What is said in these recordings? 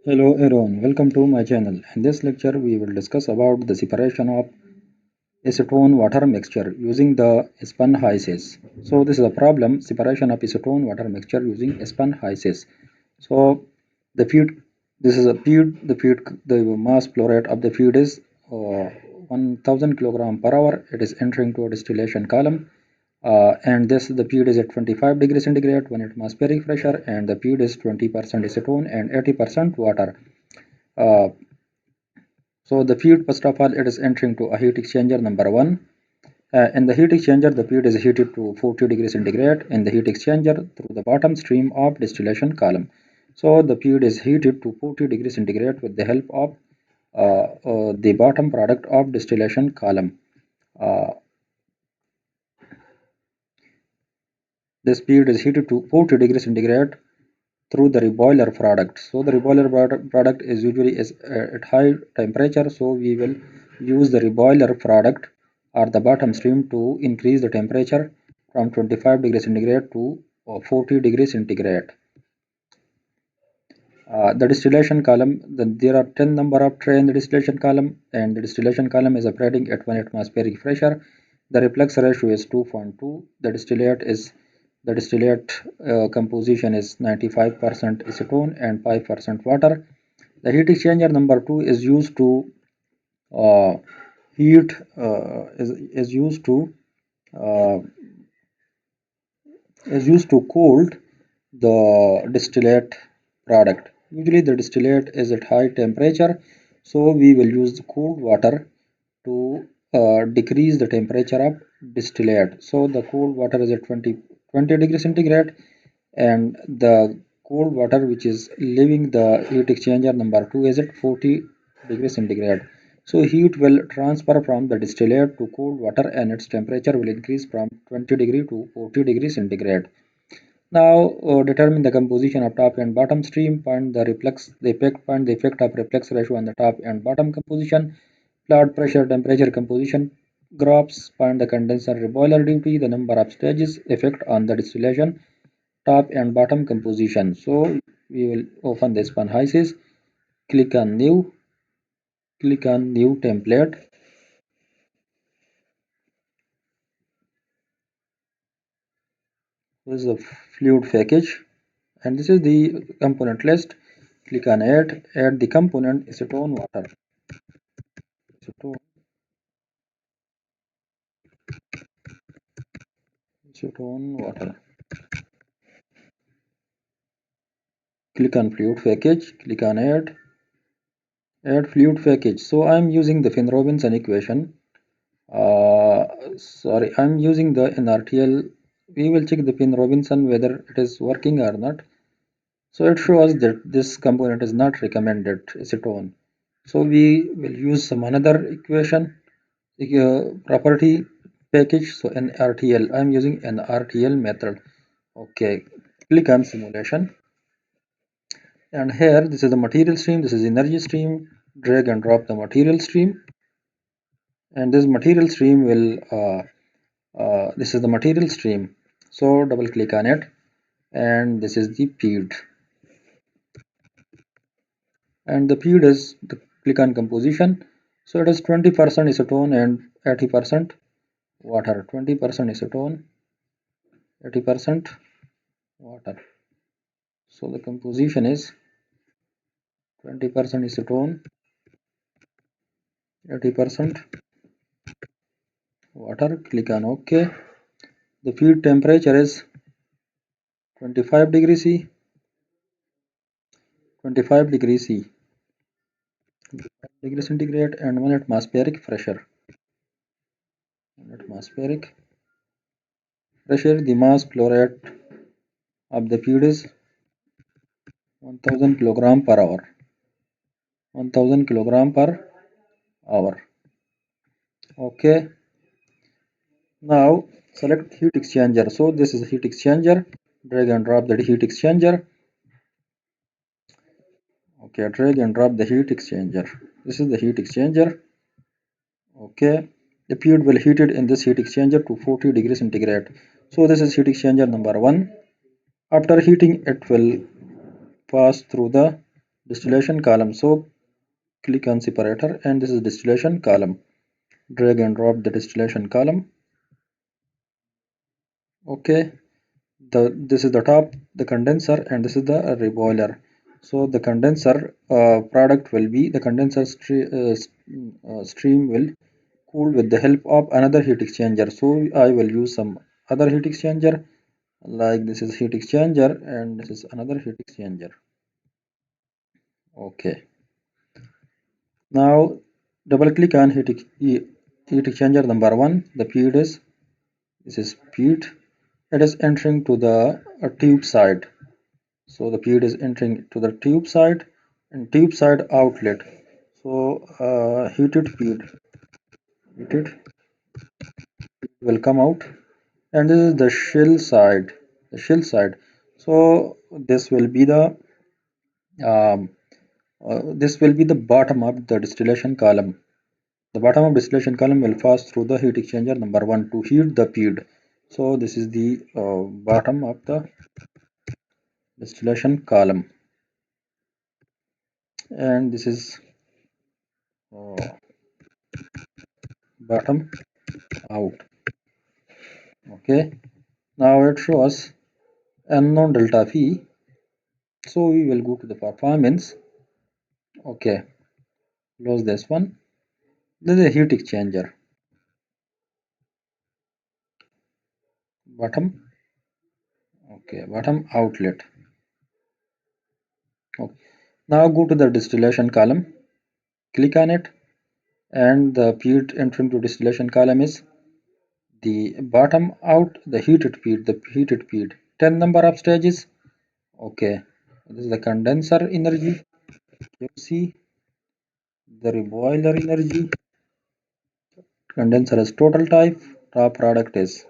Hello everyone, welcome to my channel. In this lecture we will discuss about the separation of acetone water mixture using the Aspen HYSYS. So this is a problem, separation of acetone water mixture using Aspen HYSYS. So the feed, this is a feed, the mass flow rate of the feed is 1000 kilogram per hour. It is entering to a distillation column. And this the feed is at 25 degrees centigrade when atmospheric pressure, and the feed is 20% acetone and 80% water. Uh, so the feed, first of all, it is entering to a heat exchanger number 1. In the heat exchanger, the feed is heated to 40 degrees centigrade in the heat exchanger through the bottom stream of distillation column. So the feed is heated to 40 degrees centigrade with the help of the bottom product of distillation column. Uh, this feed is heated to 40 degrees centigrade through the reboiler product. So the reboiler product is usually at high temperature, so we will use the reboiler product or the bottom stream to increase the temperature from 25 degrees centigrade to 40 degrees centigrade. The distillation column, there are 10 number of tray in the distillation column, and the distillation column is operating at 1 atmospheric pressure. The reflux ratio is 2.2. The distillate composition is 95% acetone and 5% water. The heat exchanger number 2 is used to uh, heat is used to uh, cool the distillate product. Usually the distillate is at high temperature, so we will use cooled water to decrease the temperature of distillate. So the cooled water is at 20 degrees centigrade, and the cold water which is leaving the heat exchanger number 2 is at 40 degrees centigrade. So heat will transfer from the distillate to cold water, and its temperature will increase from 20 degree to 40 degrees centigrade. Now determine the composition of top and bottom stream. Find the effect of reflex ratio on the top and bottom composition. Plot pressure temperature composition graphs. Find the condenser reboiler duty, the number of stages, effect on the distillation, top and bottom composition. So we will open this Aspen HYSYS, click on new template. This is a fluid package, and this is the component list. Click on add the component acetone-water. Acetone-water. Click on fluid package, click on add fluid package. So I'm using the Finn-Robinson equation. Sorry, I'm using the NRTL. We will check the Finn-Robinson whether it is working or not. So it shows that this component is not recommended acetone. So we will use some another equation, property package. So NRTL, I'm using NRTL method. Okay, click on simulation, and here this is the material stream, this is energy stream. Drag and drop the material stream, and this material stream will this is the material stream. So double click on it, and this is the feed, and the feed is the click on composition. So it is 20% acetone and 80% water. 20% acetone, 80% water. So the composition is 20% acetone, 80% water. Click on OK. The feed temperature is 25 degrees C, 25 degrees C, degree centigrade, and 1 atmospheric pressure. 1 atmospheric pressure. The mass flow rate of the feed is 1000 kilogram per hour. 1000 kilogram per hour. Okay. Now select heat exchanger. So this is heat exchanger. Drag and drop the heat exchanger. Okay, drag and drop the heat exchanger. This is the heat exchanger. Okay, the feed will heat it in this heat exchanger to 40 degrees centigrade. So this is heat exchanger number 1. After heating, it will pass through the distillation column. So click on separator and this is distillation column. Drag and drop the distillation column. Okay, this is the top, the condenser, and this is the reboiler. So the condenser product will be the condenser stream will cool with the help of another heat exchanger. So I will use some other heat exchanger, like this is heat exchanger and this is another heat exchanger. Okay, now double click on heat exchanger number one. The feed is, this is feed. It is entering to the tube side. So the feed is entering to the tube side and tube side outlet. So heated feed, heated will come out, and this is the shell side, the shell side. So this will be the um, this will be the bottom of the distillation column. The bottom of distillation column will pass through the heat exchanger number one to heat the feed. So this is the bottom of the distillation column, and this is uh, bottom out. Okay, now it shows unknown delta phi. So we will go to the performance. Okay, close this one. This is a heat exchanger. Bottom. Okay, bottom outlet. Okay. Now go to the distillation column. Click on it, and the feed entering to distillation column is the bottom out, the heated feed, the heated feed. 10 number of stages. Okay, this is the condenser energy. You see the reboiler energy. Condenser is total type. Top product is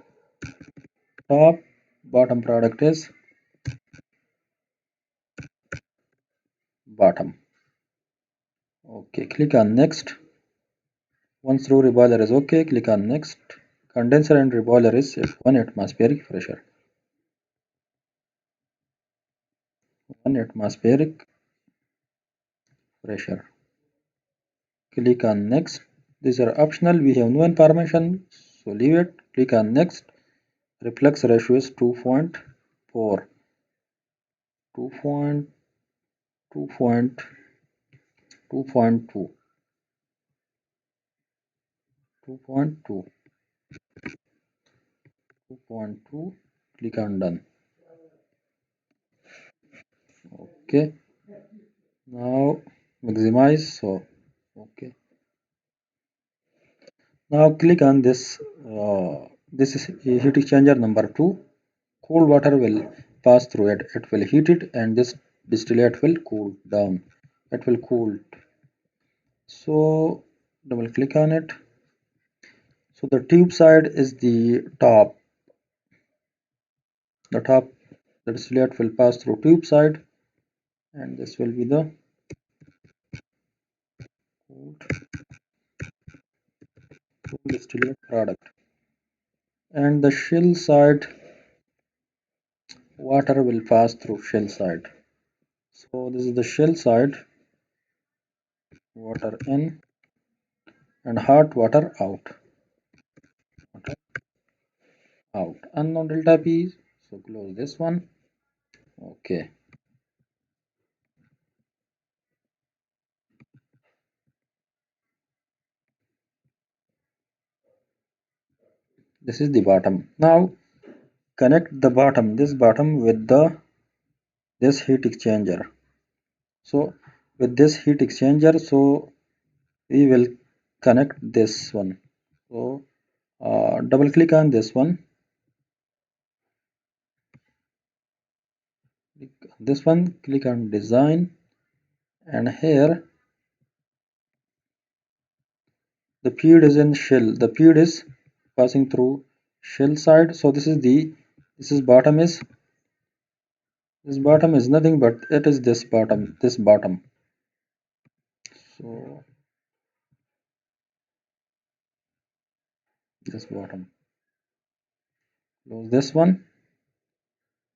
top. Bottom product is bottom. Okay, click on next. Once row reboiler is okay, click on next. Condenser and reboiler is at 1 atmospheric pressure. 1 atmospheric pressure. Click on next. These are optional. We have no information, so leave it. Click on next. Reflux ratio is 2.4. 2.2. 2.2. 2.2. Click on done. Okay. Now maximize. So okay. Now click on this. This is heat exchanger number 2. Cold water will pass through it. It will heat it, and this distillate will cool down. It will cool. So double click on it. So the tube side is the top. The top, the distillate will pass through tube side, and this will be the cooled distillate product. And the shell side, water will pass through shell side. So this is the shell side, water in and hot water out. Water out. Unknown delta P. So close this one. Okay. This is the bottom. Now connect the bottom, this bottom with the this heat exchanger. So with this heat exchanger, so we will connect this one. So double click on this one. This one, click on design, and here the feed is in shell. The feed is passing through shell side. So this is the, this is bottom is, this bottom is nothing but it is this bottom, this bottom. So this bottom. Close this one.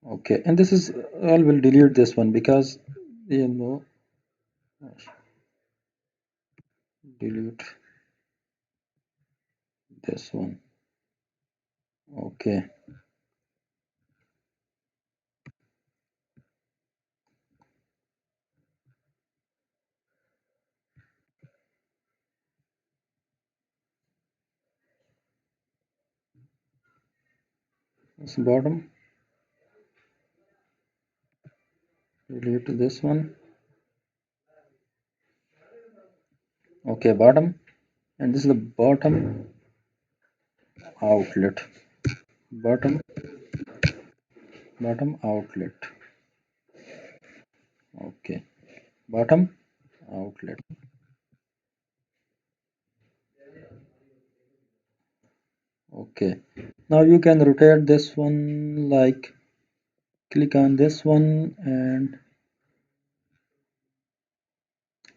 Okay, and this is all will delete this one because you know delete this one. Okay, this bottom, delete this one. Okay, bottom, and this is the bottom outlet. Bottom, bottom outlet. Okay, bottom outlet. Okay, now you can rotate this one, like click on this one and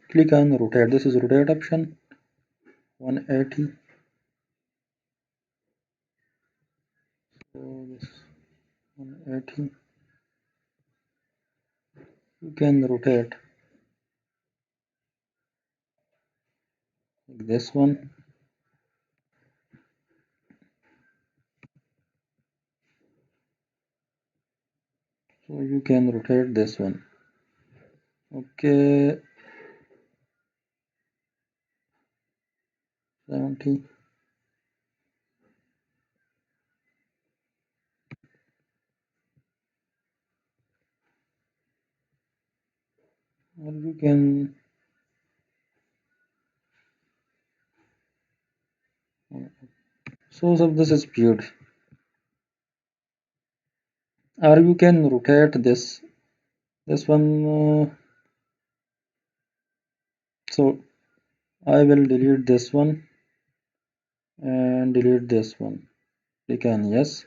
click on rotate. This is rotate option 180. So this 180. You can rotate like this one. So you can rotate this one. Okay, 70. Or you can source of this is speed. Or you can rotate this one. So I will delete this one and delete this one. Click on yes.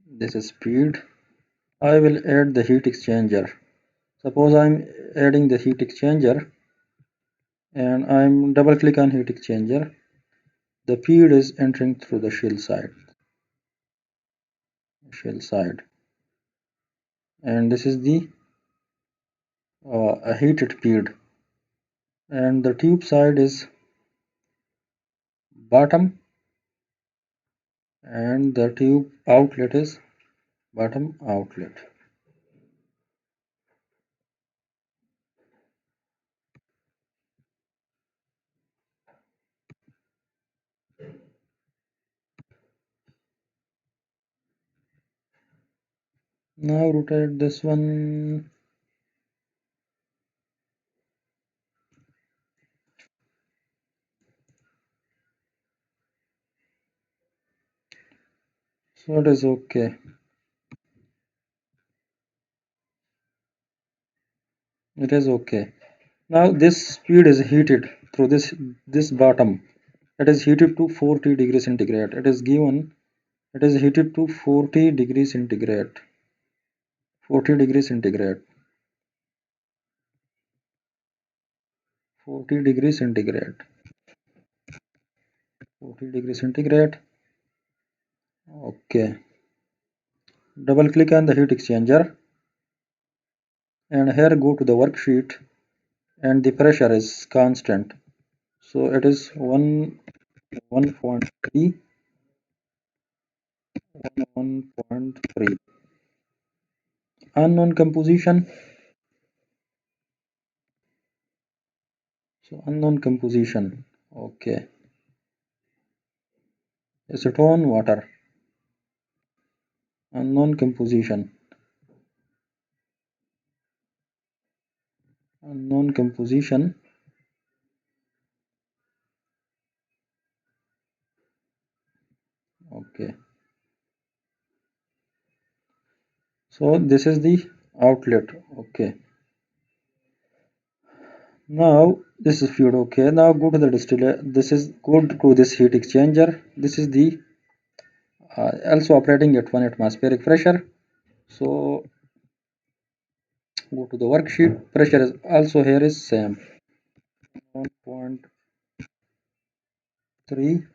This is speed. I will add the heat exchanger. Suppose I'm adding the heat exchanger and I'm double click on heat exchanger. The feed is entering through the shell side, and this is the a heated feed, and the tube side is bottom, and the tube outlet is bottom outlet. Now rotate this one. So it is okay. It is okay. Now this feed is heated through this bottom. It is heated to 40 degrees centigrade. It is given. It is heated to 40 degrees centigrade. 40 degrees centigrade. 40 degrees centigrade. 40 degrees centigrade. Okay. Double click on the heat exchanger and here go to the worksheet, and the pressure is constant. So it is 1.3, 1.3. Unknown composition. So unknown composition. Okay. Acetone-Water. Unknown composition. Unknown composition. Okay. So this is the outlet. Okay. Now this is feed. Okay. Now go to the distiller. This is go to this heat exchanger. This is the also operating at 1 atmospheric pressure. So go to the worksheet. Pressure is also here is same 1.3,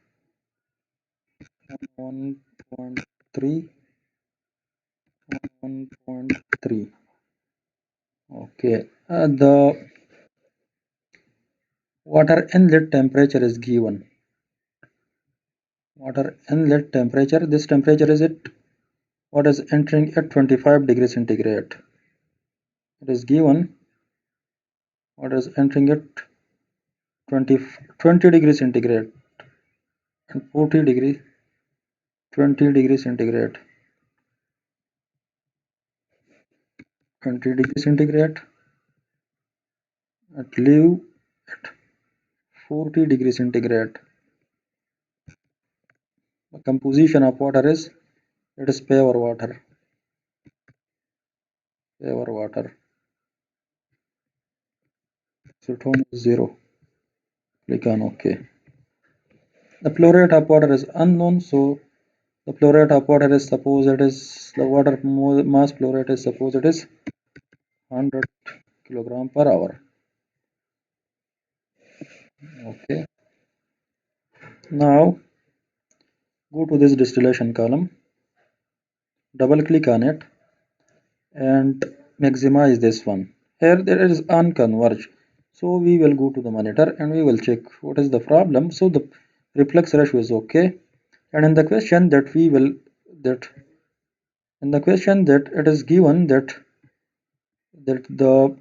1.3, 1.3. Okay, the water inlet temperature is given. Water inlet temperature, this temperature is it what is entering at 25 degrees centigrade. It is given what is entering at 20 degrees centigrade and 40 degree 20 degrees centigrade, 20 degrees centigrade at leave at 40 degrees centigrade. The composition of water is it is pure water, pure water. Acetone is 0. Click on OK. The flow rate of water is unknown, so the flow rate of water is suppose it is the water mass flow rate is suppose it is 100 kilogram per hour. Okay. Now go to this distillation column, double click on it and maximize this one. Here there is unconverge. So we will go to the monitor and we will check what is the problem. So the reflex ratio is okay. And in the question that we will that in the question that it is given that the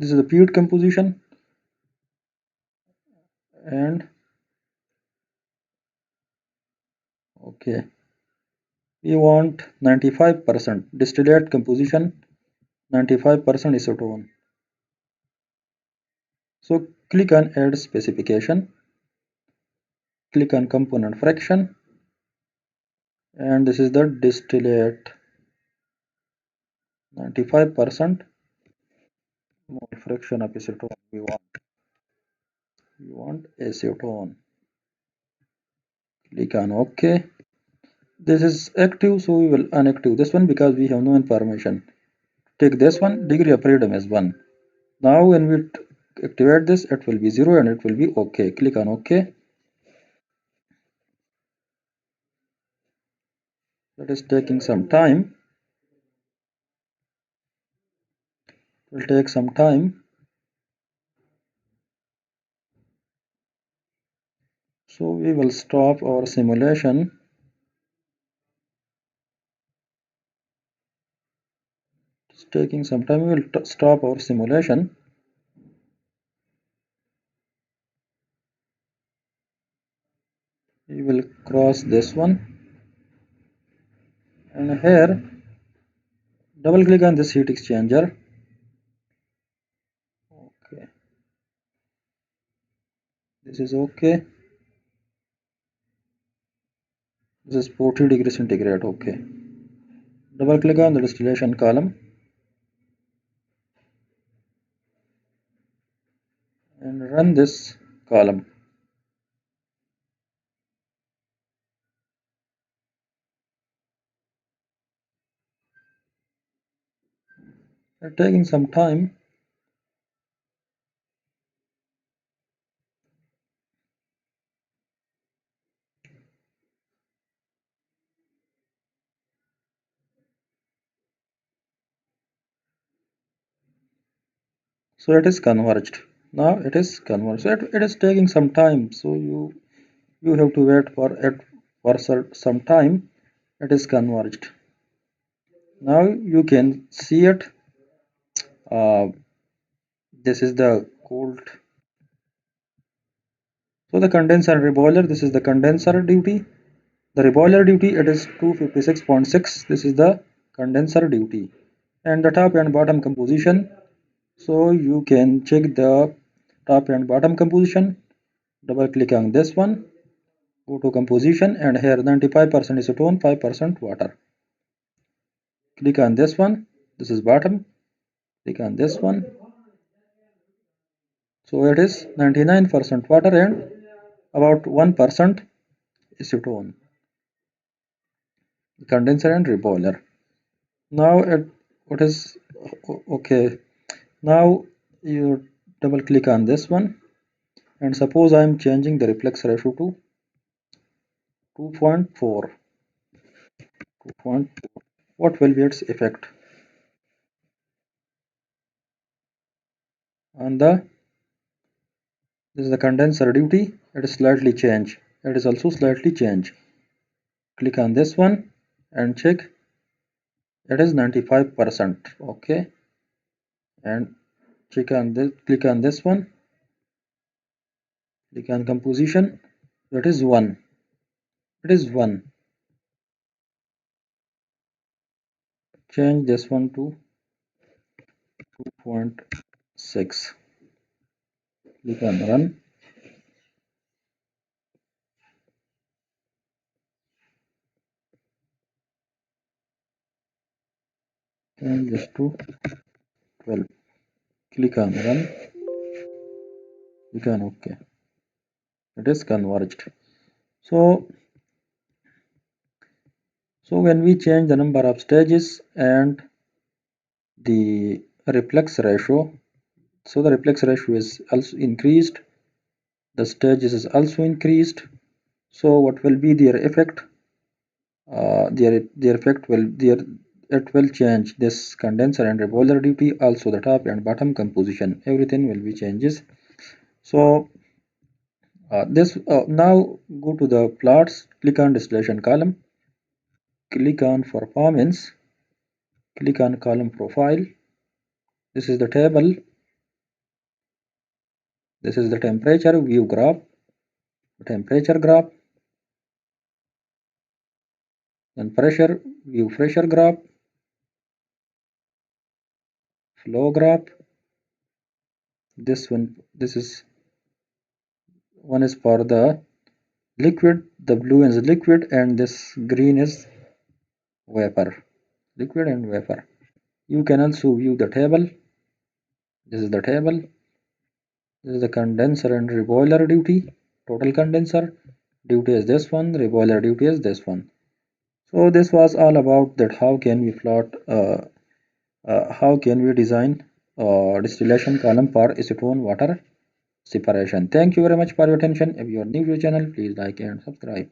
this is the period composition and okay we want 95% distillate composition, 95% acetone. So click on add specification, click on component fraction, and this is the distillate 95% mole fraction of acetone we want acetone. Click on OK. This is active, so we will unactive this one because we have no information. Take this one, degree of freedom is 1. Now when we activate this, it will be 0 and it will be OK. Click on OK. That is taking some time. It will take some time. So we will stop our simulation. It's taking some time. We will stop our simulation. We will cross this one. And here, double click on this heat exchanger. Okay. This is okay. This is 40 degrees centigrade. Okay. Double click on the distillation column and run this column. It's taking some time. So it is converged. Now it is converged. So it is taking some time. So you have to wait for it for some time. It is converged. Now you can see it. This is the cold. So the condenser and reboiler. This is the condenser duty. The reboiler duty it is 256.6. This is the condenser duty. And the top and bottom composition. So you can check the top and bottom composition. Double click on this one. Go to composition and here 95% acetone, 5% water. Click on this one. This is bottom. Click on this one. So it is 99% water and about 1% acetone. Condenser and reboiler. Now what is okay. Now you double click on this one and suppose I am changing the reflex ratio to 2.4. 2.4. What will be its effect? on the this is the condenser duty. It is slightly changed. It is also slightly changed. Click on this one and check. It is 95%. Okay, and check on this. Click on this one. Click on composition. It is 1. It is 1. Change this one to 2.6. Click on run. Change this to 12. Click on run. Click on OK. It is converged. So when we change the number of stages and the reflex ratio, so the reflex ratio is also increased, the stages is also increased. So what will be their effect? Their effect will it will change this condenser and boiler duty, also the top and bottom composition. Everything will be changes. So this now go to the plots. Click on distillation column. Click on performance. Click on column profile. This is the table. This is the temperature view graph. Temperature graph. Then pressure view pressure graph. Flow graph. This is one is for the liquid. The blue is liquid and this green is vapor. Liquid and vapor. You can also view the table. This is the table. This is the condenser and reboiler duty. Total condenser duty is this one. Reboiler duty is this one. So this was all about that. How can we design distillation column for acetone water separation. Thank you very much for your attention. If you are new to the channel, please like and subscribe.